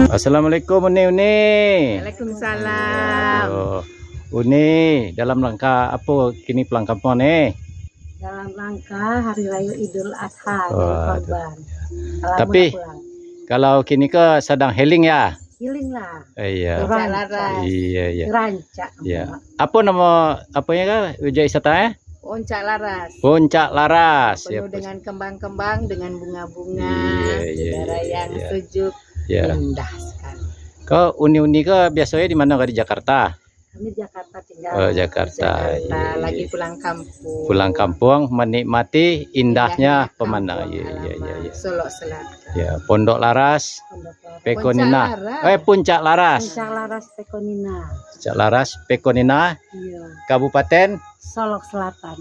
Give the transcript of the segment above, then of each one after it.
Assalamualaikum Uni. Waalaikumsalam. Uni, dalam rangka apa kini pulang kampung nih? Dalam rangka Hari Raya Idul Adha Korban. Tapi kalau kini ke sedang healing ya? Healing lah. Iya. Iya. Rancak. Iya. Apa nama apanya kan? Ujung wisata Puncak Laras. Puncak Laras. Penuh dengan kembang-kembang, dengan bunga-bunga, udara yang sejuk, indah sekali. Kau uni-uni ke biasanya di mana? Di Jakarta? Kami Jakarta tinggal. Oh, Jakarta. Lagi pulang kampung. Pulang kampung menikmati indahnya pemandangan. Iya. Solok Selatan. Ya, Pondok Laras, Pekonina. Puncak Laras. Puncak Laras Pekonina. Puncak Laras Pekonina. Iya. Kabupaten Solok Selatan.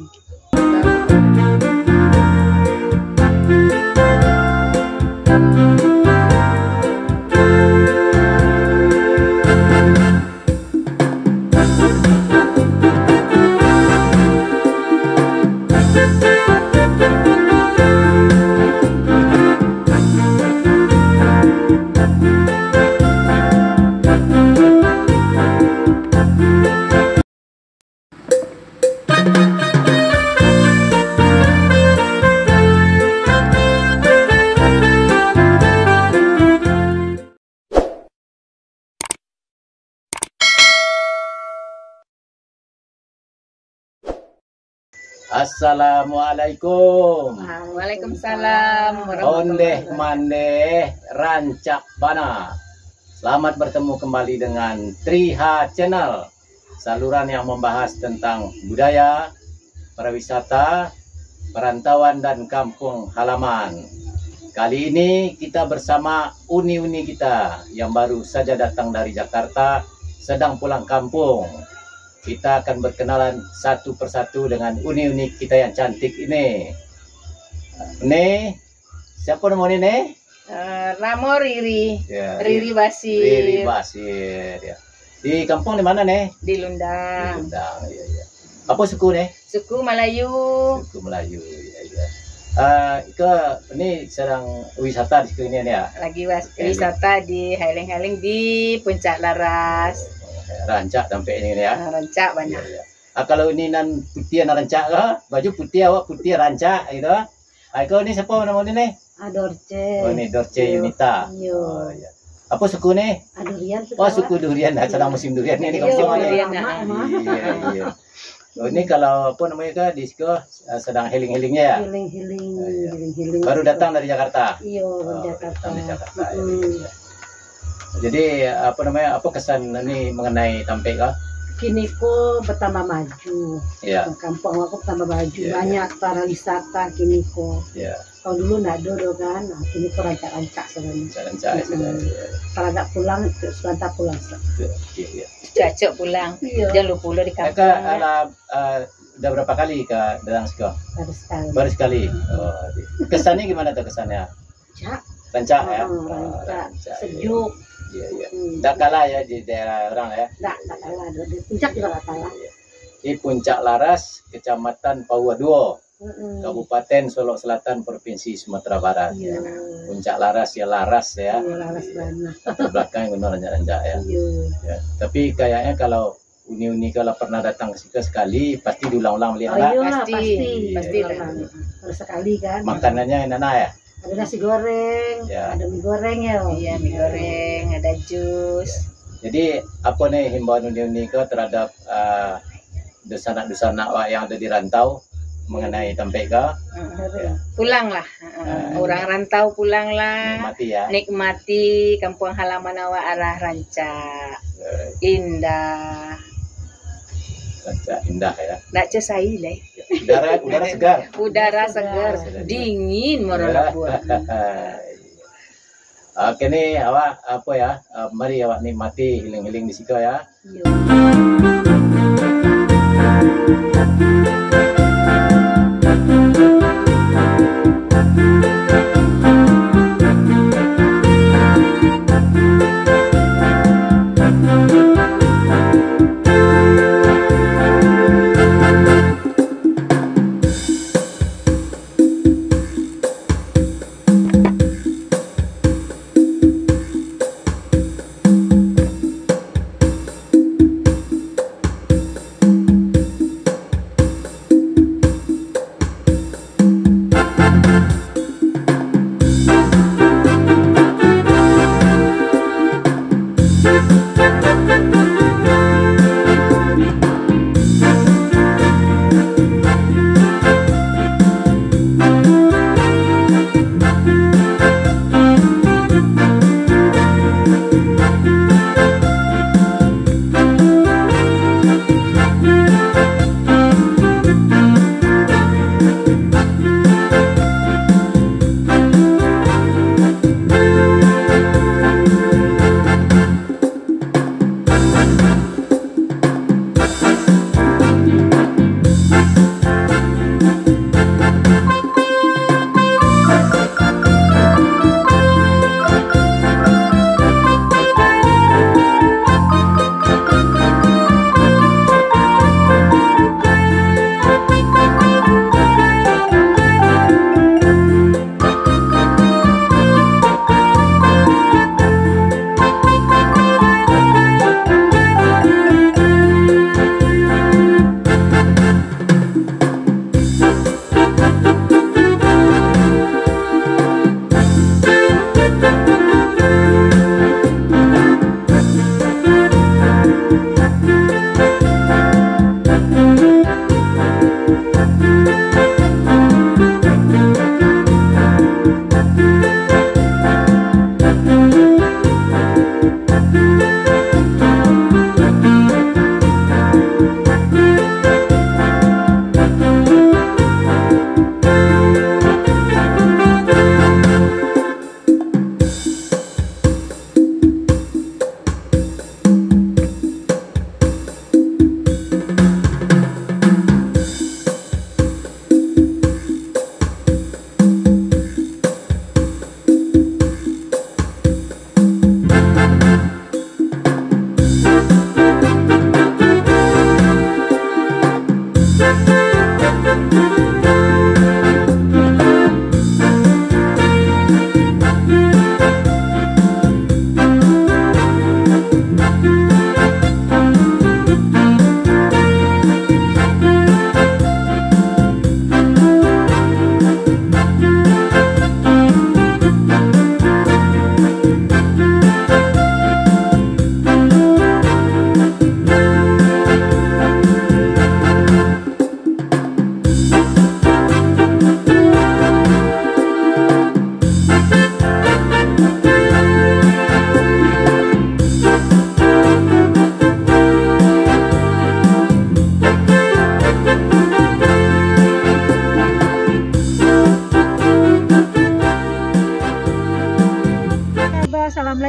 Assalamualaikum. Waalaikumsalam. Ondeh mandeh rancak bana. Selamat bertemu kembali dengan Triha Channel, saluran yang membahas tentang budaya, pariwisata, perantauan dan kampung halaman. Kali ini kita bersama uni-uni kita yang baru saja datang dari Jakarta, sedang pulang kampung. Kita akan berkenalan satu persatu dengan uni-uni kita yang cantik ini. Ini siapa namanya ini? Ramo Riri. Ya, Riri Basir. Riri Basir. Ya. Di kampung di mana nih? Di Lundang. Di Lundang. Ya. Apa suku nih? Suku Melayu. Suku Melayu. Ya. Ini sedang wisata di sini ya? Lagi wisata di healing-healing di Puncak Laras. Rancak sampai ini ya. Rancak banyak. Ya. Kalau ini nan putih nan rancak ke, baju putih awak putih rancak gitu. Kau ini siapa namanya nih? Dorce. Oh ini Dorce Yunita. Oh, ya. Apa suku nih? Durian. Oh suku durian. Sedang musim durian ini di kampung ini. Iya. Oh, ini kalau apa namanya di situ sedang healing-healingnya ya? Healing. Baru datang dari Jakarta. Iya, Jakarta. Dari Jakarta. Ya. Jadi apa namanya? Apa kesan ini mengenai Tampek kah? Kini kok bertambah maju. Ya. Kampung aku bertambah maju. Banyak para wisata kini kok. Ya. Kalau dulu nggak ada kan, kini kok rancak-rancak sebenarnya. Rancak. Kalau nggak pulang, sebentar pulang. Iya. Cocok pulang. Jangan lupa di kampung. Udah berapa kali datang sini? Baru sekali. Oh, kesannya gimana tuh kesannya? Rancak ya. Rancak. Sejuk. Iya. Tidak kalah ya di daerah orang ya. Tidak kalah. Di puncak juga nggak kalah. Di Puncak Laras, Kecamatan Pauwa Duo, Kabupaten Solok Selatan, Provinsi Sumatera Barat. Ya. Puncak Laras ya Laras ya. Laras banget. Belakang gunung rancak ya. Ya. Tapi kayaknya kalau uni-uni kalau pernah datang ke situ sekali pasti diulang-ulang melihat. Pasti harus sekali kan. Makanannya enak ya. Ada nasi goreng, ada mie goreng ya. Iya, mie goreng, ada jus. Jadi apa nih himbauan uni-uni ke terhadap dusanak-dusanak yang ada di rantau mengenai Tampek ke? Pulanglah, orang rantau pulanglah. Nikmati kampung halaman awak arah Rancak. Indah. Rancak indah ya. Nak cesai leh. Udara segar. Udara segar, dingin merona. Oke nih awak apa ya? Mari awak nikmati healing-healing di situ ya.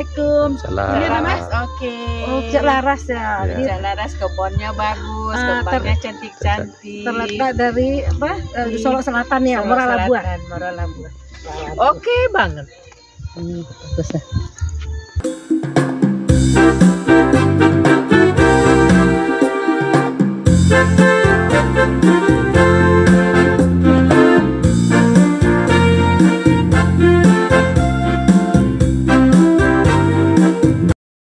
Assalamualaikum. Salam. Iya, Mas. Oke. Oh, Laras ya. Ya. Laras, kebunnya bagus, kembangnya cantik-cantik. Terletak dari di Solo Selatan ya, Muara Labuan. Oke banget. Bagus ya.